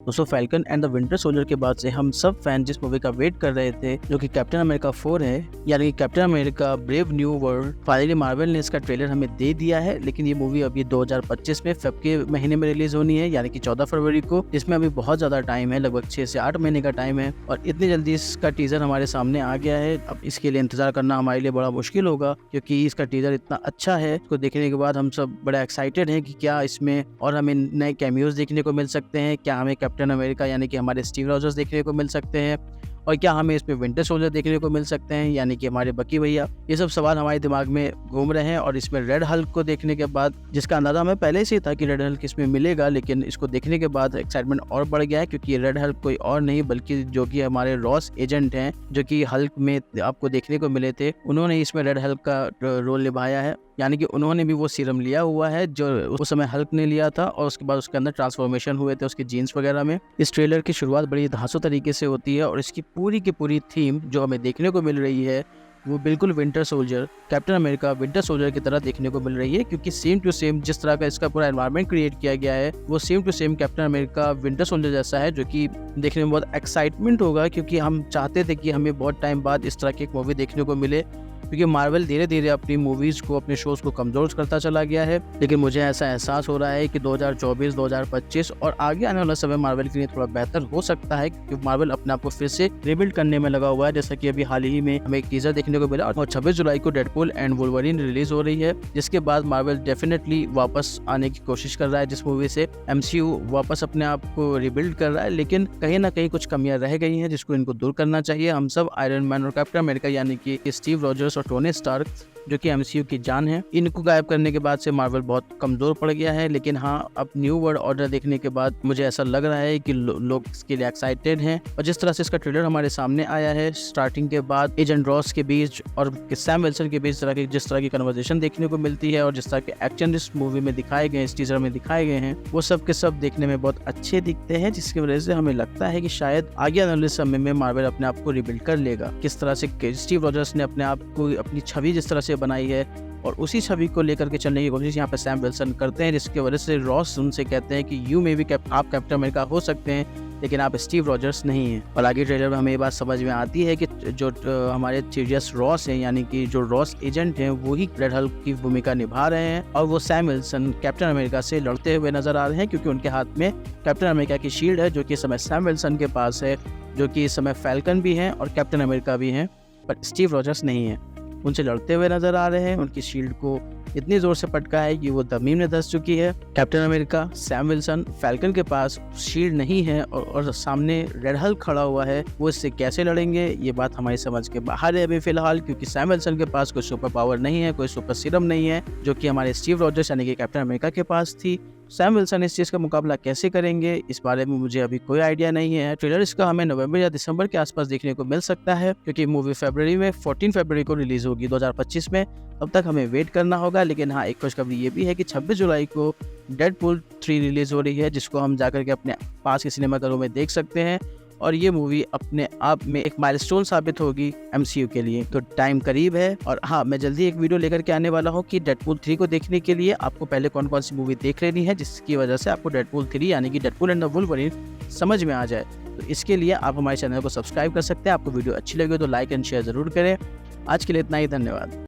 दोस्तों falcon and the winter soldier के बाद से हम सब फैन जिस मूवी का वेट कर रहे थे जो कि कैप्टन अमेरिका 4 है, यानी कि captain America brave new world, finally Marvel ने इसका ट्रेलर हमें दे दिया है। लेकिन ये मूवी अभी 2025 में फेब के महीने में रिलीज होनी है, यानी कि 14 फरवरी को। इसमें अभी बहुत ज्यादा टाइम है, लगभग 6 से 8 महीने का टाइम है और इतनी जल्दी इसका टीजर हमारे सामने आ गया है। अब इसके लिए इंतजार करना हमारे लिए बड़ा मुश्किल होगा क्योंकि इसका टीजर इतना अच्छा है। इसको देखने के बाद हम सब बड़ा एक्साइटेड हैं कि क्या इसमें और हमें नए कैमियोज देखने को मिल सकते हैं, क्या हमें कैप्टन अमेरिका यानी कि हमारे स्टीव रॉजर्स देखने को मिल सकते हैं और क्या हमें इसमें विंटर सोल्जर देखने को मिल सकते हैं यानी कि हमारे बकी भैया। ये सब सवाल हमारे दिमाग में घूम रहे हैं और इसमें रेड हल्क को देखने के बाद, जिसका अंदाजा हमें पहले से ही था कि रेड हल्क इसमें मिलेगा, लेकिन इसको देखने के बाद एक्साइटमेंट और बढ़ गया है क्योंकि रेड हल्क कोई और नहीं बल्कि जो कि हमारे रॉस एजेंट हैं जो कि हल्क में आपको देखने को मिले थे, उन्होंने इसमें रेड हल्क का रोल निभाया है। यानी कि उन्होंने भी वो सीरम लिया हुआ है जो उस समय हल्क ने लिया था और उसके बाद उसके अंदर ट्रांसफॉर्मेशन हुए थे उसके जीन्स वगैरह में। इस ट्रेलर की शुरुआत बड़ी धांसू तरीके से होती है और इसकी पूरी की पूरी थीम जो हमें देखने को मिल रही है वो बिल्कुल winter soldier, captain America winter soldier की तरह देखने को मिल रही है क्योंकि सेम टू सेम जिस तरह का इसका पूरा एनवायरनमेंट क्रिएट किया गया है वो same to same captain America winter soldier जैसा है, जो कि देखने में बहुत एक्साइटमेंट होगा क्योंकि हम चाहते थे कि हमें बहुत टाइम बाद इस तरह की एक मूवी देखने को मिले क्योंकि मार्वल धीरे धीरे अपनी मूवीज को, अपने शोज को कमजोर करता चला गया है। लेकिन मुझे ऐसा एहसास हो रहा है कि 2024, 2025 और आगे आने वाला समय मार्वल के लिए थोड़ा बेहतर हो सकता है क्योंकि मार्वल अपने आप को फिर से रिबिल्ड करने में लगा हुआ है। जैसा कि अभी हाल ही में हमें एक टीजर देखने को मिला और 26 जुलाई को डेडपूल एंड वुल्वरीन रिलीज हो रही है, जिसके बाद मार्वल डेफिनेटली वापस आने की कोशिश कर रहा है। जिस मूवी से MCU वापस अपने आप को रिबिल्ड कर रहा है, लेकिन कहीं ना कहीं कुछ कमियां रह गई हैं जिसको इनको दूर करना चाहिए। हम सब आयरन मैन और कैप्टन अमेरिका यानी कि स्टीव रॉजर्स और टोनी स्टार्क जो कि MCU की जान है, इनको गायब करने के बाद से मार्वल बहुत कमजोर पड़ गया है। लेकिन हाँ, अब न्यू वर्ल्ड ऑर्डर देखने के बाद मुझे ऐसा लग रहा है कि लोग इसके लिए एक्साइटेड हैं और जिस तरह से इसका ट्रेलर हमारे सामने आया है, स्टार्टिंग के बाद एजेंट रॉस के बीच और सैम विल्सन के बीच जिस तरह की कन्वर्सेशन देखने को मिलती है और जिस तरह के एक्शन इस मूवी में दिखाए गए, इस टीजर में दिखाए गए हैं, वो सब के सब देखने में बहुत अच्छे दिखते हैं, जिसकी वजह से हमें लगता है कि शायद आगे आने वाले समय में मार्वल अपने आप को रिबिल्ड कर लेगा। किस तरह से स्टीव रॉजर्स ने अपने आप को, अपनी छवि जिस तरह से बनाई है और उसी छवि को लेकर के चलने की कोशिश यहाँ पे सैम विल्सन करते हैं, जिसकी वजह से रॉस उनसे कहते हैं कि यू मे बी आप कैप्टन अमेरिका हो सकते हैं लेकिन आप स्टीव रॉजर्स नहीं हैं। और आगे ट्रेलर में हमें ये बात समझ में आती है कि जो हमारे सीरियस रॉस हैं यानी कि जो रॉस एजेंट हैं वो ही रेड हल्क की भूमिका निभा रहे हैं और वो सैम विल्सन कैप्टन अमेरिका से लड़ते हुए नजर आ रहे हैं क्योंकि उनके हाथ में कैप्टन अमेरिका की शील्ड है जो कि इस समय सैम विल्सन के पास है, जो कि इस समय फैल्कन भी हैं और कैप्टन अमेरिका भी हैं, पर स्टीव रॉजर्स नहीं है। उनसे लड़ते हुए नजर आ रहे हैं, उनकी शील्ड को इतनी जोर से पटका है कि वो जमीन में धंस चुकी है। Captain America, Sam Wilson, falcon के पास शील्ड नहीं है और सामने रेड हल्क खड़ा हुआ है, वो इससे कैसे लड़ेंगे ये बात हमारी समझ के बाहर है अभी फिलहाल, क्योंकि सैम विल्सन के पास कोई सुपर पावर नहीं है, कोई सुपर सीरम नहीं है जो कि हमारे स्टीव रॉजर्स यानी कि कैप्टन अमेरिका के पास थी। सैम विल्सन इस चीज़ का मुकाबला कैसे करेंगे इस बारे में मुझे अभी कोई आइडिया नहीं है। ट्रेलर इसका हमें नवंबर या दिसंबर के आसपास देखने को मिल सकता है क्योंकि मूवी फरवरी में 14 फरवरी को रिलीज होगी 2025 में। तब तक हमें वेट करना होगा। लेकिन हाँ, एक खुशखबरी ये भी है कि 26 जुलाई को डेडपूल 3 रिलीज हो रही है जिसको हम जाकर के अपने पास के सिनेमाघरों में देख सकते हैं और ये मूवी अपने आप में एक माइलस्टोन साबित होगी MCU के लिए। तो टाइम करीब है और हाँ, मैं जल्दी एक वीडियो लेकर के आने वाला हूँ कि डेडपूल 3 को देखने के लिए आपको पहले कौन कौन सी मूवी देख लेनी है जिसकी वजह से आपको डेडपूल 3 यानी कि डेडपूल एंड द वुल्वरीन समझ में आ जाए। तो इसके लिए आप हमारे चैनल को सब्सक्राइब कर सकते हैं। आपको वीडियो अच्छी लगी हो तो लाइक एंड शेयर जरूर करें। आज के लिए इतना ही, धन्यवाद।